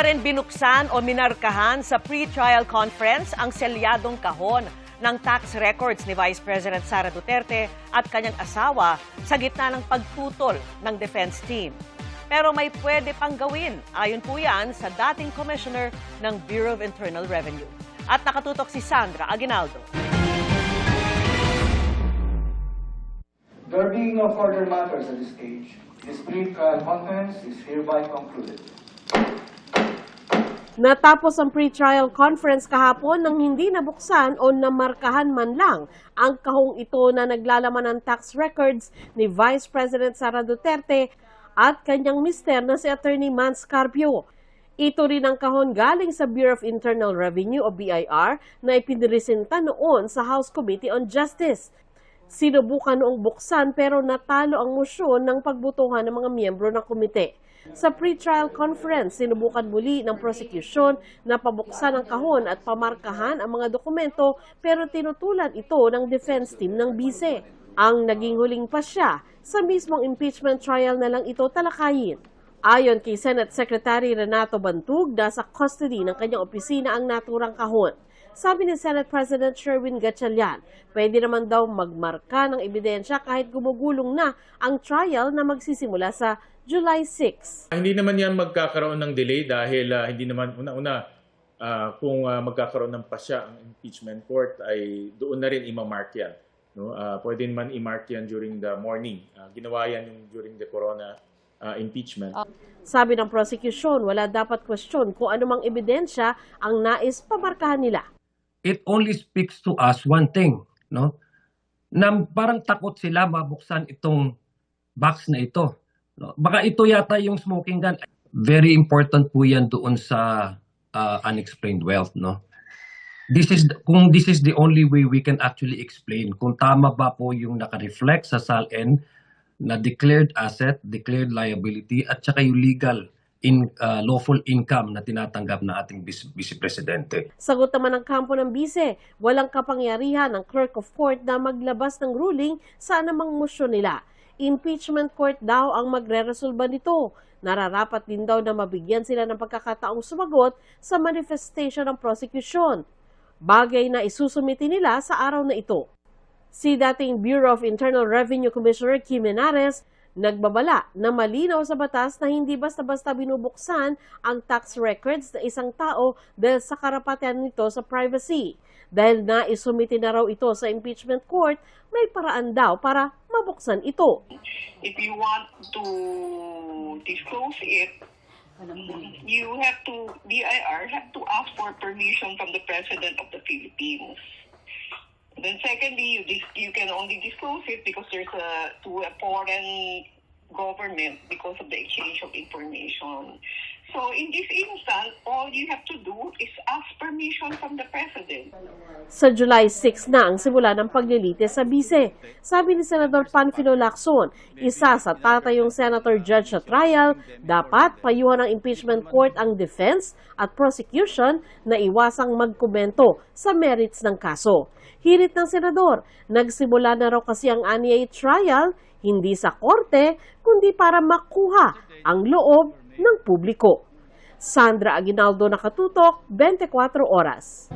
na rin binuksan o minarkahan sa pre-trial conference ang selyadong kahon ng tax records ni Vice President Sara Duterte at kanyang asawa sa gitna ng pagtutol ng defense team. Pero may pwede pang gawin, ayon po yan sa dating Commissioner ng Bureau of Internal Revenue. At nakatutok si Sandra Aguinaldo. There being no further matters at this stage, this pre-trial conference is hereby concluded. Natapos ang pre-trial conference kahapon nang hindi nabuksan o namarkahan man lang ang kahong ito na naglalaman ng tax records ni Vice President Sara Duterte at kanyang mister na si Attorney Mans Carpio. Ito rin ang kahon galing sa Bureau of Internal Revenue o BIR na ipiniresenta noon sa House Committee on Justice. Sinubukan noong buksan pero natalo ang motion ng pagbutuhan ng mga miyembro ng komite. Sa pre-trial conference, sinubukan muli ng prosecution na pabuksan ang kahon at pamarkahan ang mga dokumento pero tinutulan ito ng defense team ng bise. Ang naging huling pasya, sa mismong impeachment trial na lang ito talakayin. Ayon kay Senate Secretary Renato Bantug, nasa custody ng kanyang opisina ang naturang kahon. Sabi ni Senate President Sherwin Gatchalian, pwede naman daw magmarka ng ebidensya kahit gumugulong na ang trial na magsisimula sa July 6. Hindi naman yan magkakaroon ng delay dahil hindi naman kung magkakaroon ng pasya ang impeachment court ay doon na rin imamark yan. No? Pwede naman i-mark yan during the morning. Ginawa yan yung during the corona impeachment. Sabi ng prosecution, wala dapat question kung anumang ebidensya ang nais pamarkahan nila. It only speaks to us one thing, no? Na parang takot sila mabuksan itong box na ito. No? Baka ito yata yung smoking gun. Very important po yan doon sa unexplained wealth, no? This is the only way we can actually explain kung tama ba po yung naka-reflect sa SALN na declared asset, declared liability at saka yung legal lawful income na tinatanggap na ating Vice Presidente. Sagot naman ng kampo ng bise, walang kapangyarihan ng clerk of court na maglabas ng ruling sa anumang motion nila. Impeachment court daw ang magre-resolba nito. Nararapat din daw na mabigyan sila ng pagkakataong sumagot sa manifestation ng prosecution. Bagay na isusumiti nila sa araw na ito. Si dating Bureau of Internal Revenue Commissioner Kim Menares, nagbabala na malinaw sa batas na hindi basta-basta binubuksan ang tax records ng isang tao dahil sa karapatan nito sa privacy. Dahil naisumiti na raw ito sa impeachment court, may paraan daw para mabuksan ito. If you want to disclose it, BIR have to ask for permission from the President of the Philippines. Then secondly, you can only disclose it because there's to a foreign government because of the exchange of information. So in this instance, all you have to do is ask permission from the President. Sa July 6 na ang simula ng paglilitis sa bise. Sabi ni Senador Panfilo Lacson, isa sa tatayong senator judge sa trial, dapat payuhan ng impeachment court ang defense at prosecution na iwasang magkomento sa merits ng kaso. Hirit ng senador, nagsimula na raw kasi ang anyay trial, hindi sa korte, kundi para makuha ang loob ng publiko. Sandra Aguinaldo, nakatutok, 24 Oras.